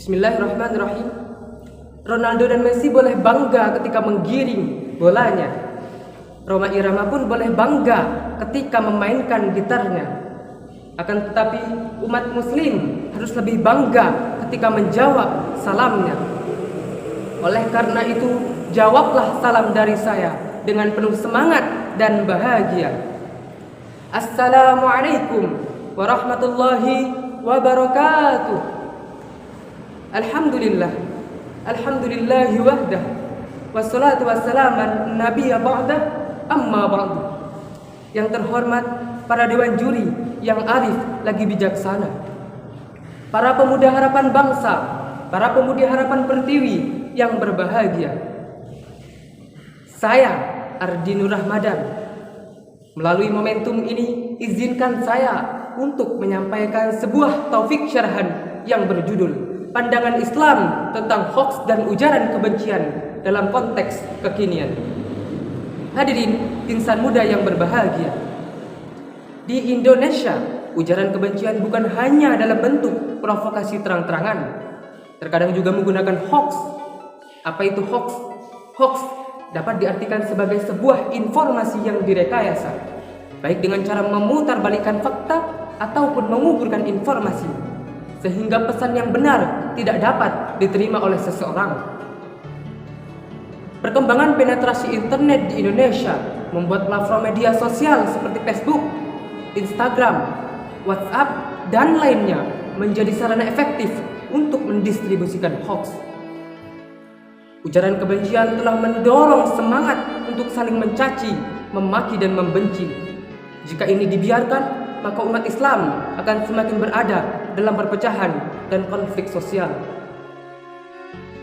Bismillahirrahmanirrahim. Ronaldo dan Messi boleh bangga ketika menggiring bolanya. Rhoma Irama pun boleh bangga ketika memainkan gitarnya. Akan tetapi umat muslim harus lebih bangga ketika menjawab salamnya. Oleh karena itu, jawablah salam dari saya dengan penuh semangat dan bahagia. Assalamualaikum warahmatullahi wabarakatuh. Alhamdulillah, alhamdulillahi wahdah, wassalatu wassalaman nabiyya ba'dah, amma ba'du. Yang terhormat para dewan juri yang arif lagi bijaksana, para pemuda harapan bangsa, para pemuda harapan Pertiwi yang berbahagia. Saya Ardinur Rahmadan, melalui momentum ini izinkan saya untuk menyampaikan sebuah taufik syarahan yang berjudul Pandangan Islam tentang hoaks dan ujaran kebencian dalam konteks kekinian. Hadirin insan muda yang berbahagia, di Indonesia ujaran kebencian bukan hanya dalam bentuk provokasi terang-terangan, terkadang juga menggunakan hoaks. Apa itu hoaks? Hoaks dapat diartikan sebagai sebuah informasi yang direkayasa, baik dengan cara memutarbalikkan fakta ataupun menguburkan informasi, sehingga pesan yang benar tidak dapat diterima oleh seseorang. Perkembangan penetrasi internet di Indonesia membuat platform media sosial seperti Facebook, Instagram, WhatsApp, dan lainnya menjadi sarana efektif untuk mendistribusikan hoaks. Ujaran kebencian telah mendorong semangat untuk saling mencaci, memaki, dan membenci. Jika ini dibiarkan, maka umat Islam akan semakin berada dalam perpecahan dan konflik sosial.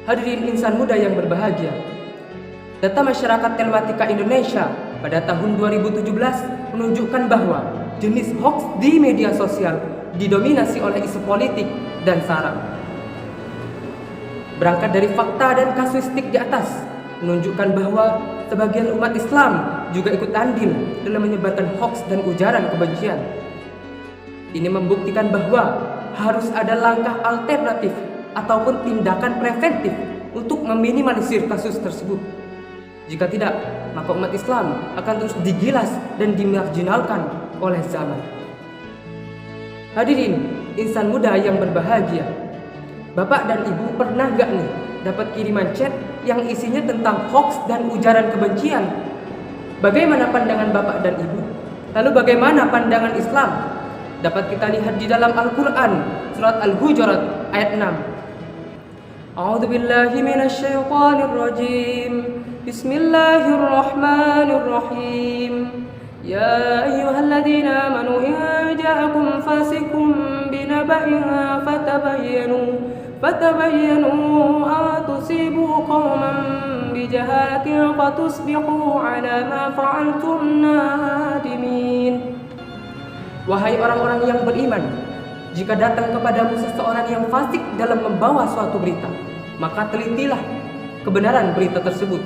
Hadirin insan muda yang berbahagia, data masyarakat telematika Indonesia pada tahun 2017 menunjukkan bahwa jenis hoaks di media sosial didominasi oleh isu politik dan sara. Berangkat dari fakta dan kasuistik di atas menunjukkan bahwa sebagian umat Islam juga ikut andil dalam menyebarkan hoaks dan ujaran kebencian. Ini membuktikan bahwa harus ada langkah alternatif ataupun tindakan preventif untuk meminimalisir kasus tersebut. Jika tidak, maka umat Islam akan terus digilas dan dimarginalkan oleh zaman. Hadirin insan muda yang berbahagia, Bapak dan Ibu pernah gak nih dapat kiriman chat yang isinya tentang hoaks dan ujaran kebencian? Bagaimana pandangan Bapak dan Ibu? Lalu bagaimana pandangan Islam? Dapat kita lihat di dalam Al-Quran, surat Al-Hujurat ayat 6. A'udzubillahi minasyaitonirrajim. Bismillahirrahmanirrahim. Ya ayyuhalladzina amanu in ja'akum fasiqun binaba'in fatabayyanu an tusibu qauman bijahalatin fatusbihu ala ma fa'altum nadimin. Wahai orang-orang yang beriman, jika datang kepadamu seseorang yang fasik dalam membawa suatu berita, maka telitilah kebenaran berita tersebut,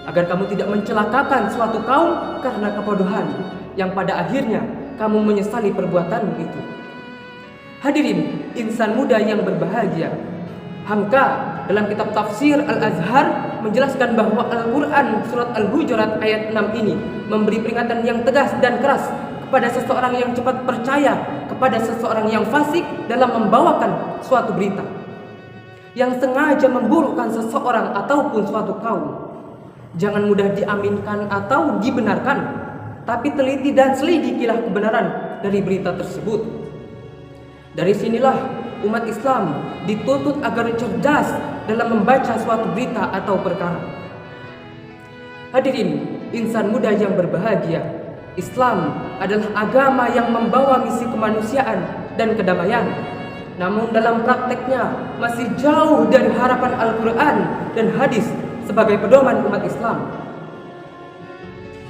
agar kamu tidak mencelakakan suatu kaum karena kebodohan, yang pada akhirnya kamu menyesali perbuatanmu itu. Hadirin insan muda yang berbahagia, Hamka dalam kitab tafsir Al-Azhar menjelaskan bahwa Al-Quran surat Al-Hujurat ayat 6 ini memberi peringatan yang tegas dan keras kepada seseorang yang cepat percaya kepada seseorang yang fasik dalam membawakan suatu berita, yang sengaja memburukkan seseorang ataupun suatu kaum. Jangan mudah diaminkan atau dibenarkan, tapi teliti dan selidikilah kebenaran dari berita tersebut. Dari sinilah umat Islam dituntut agar cerdas dalam membaca suatu berita atau perkara. Hadirin insan muda yang berbahagia, Islam adalah agama yang membawa misi kemanusiaan dan kedamaian. Namun dalam prakteknya masih jauh dari harapan Al-Quran dan hadis sebagai pedoman umat Islam.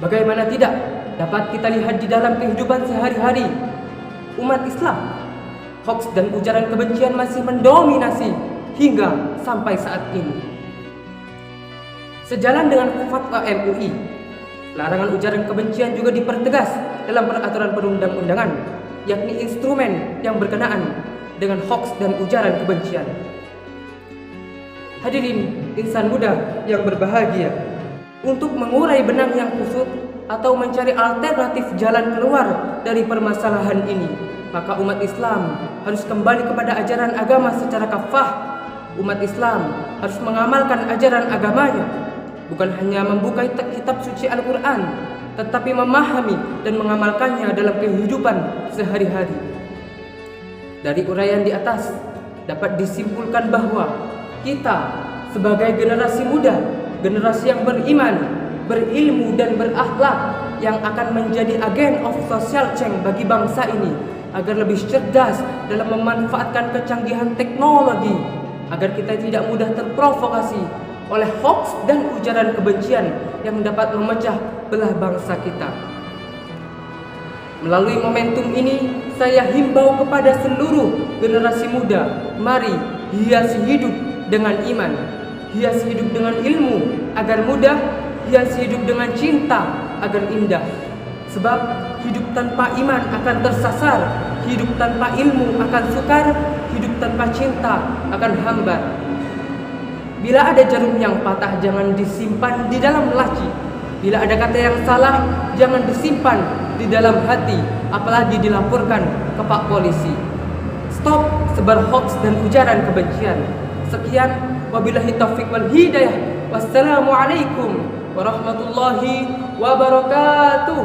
Bagaimana tidak dapat kita lihat di dalam kehidupan sehari-hari umat Islam, hoaks dan ujaran kebencian masih mendominasi hingga sampai saat ini. Sejalan dengan fatwa MUI, larangan ujaran kebencian juga dipertegas dalam peraturan perundang-undangan, yakni instrumen yang berkenaan dengan hoaks dan ujaran kebencian. Hadirin insan muda yang berbahagia, untuk mengurai benang yang kusut atau mencari alternatif jalan keluar dari permasalahan ini, maka umat Islam harus kembali kepada ajaran agama secara kafah. Umat Islam harus mengamalkan ajaran agamanya, bukan hanya membuka kitab suci Al-Quran, tetapi memahami dan mengamalkannya dalam kehidupan sehari-hari. Dari uraian di atas dapat disimpulkan bahwa kita sebagai generasi muda, generasi yang beriman, berilmu dan berakhlak yang akan menjadi agen of social change bagi bangsa ini agar lebih cerdas dalam memanfaatkan kecanggihan teknologi, agar kita tidak mudah terprovokasi oleh hoax dan ujaran kebencian yang dapat memecah belah bangsa kita. Melalui momentum ini, saya himbau kepada seluruh generasi muda, mari hiasi hidup dengan iman, hiasi hidup dengan ilmu agar mudah, hiasi hidup dengan cinta agar indah. Sebab hidup tanpa iman akan tersasar, hidup tanpa ilmu akan sukar, hidup tanpa cinta akan hambar. Bila ada jarum yang patah, jangan disimpan di dalam laci. Bila ada kata yang salah, jangan disimpan di dalam hati, apalagi dilaporkan ke Pak Polisi. Stop sebar hoax dan ujaran kebencian. Sekian, wabillahi taufiq wal hidayah. Wassalamualaikum warahmatullahi wabarakatuh.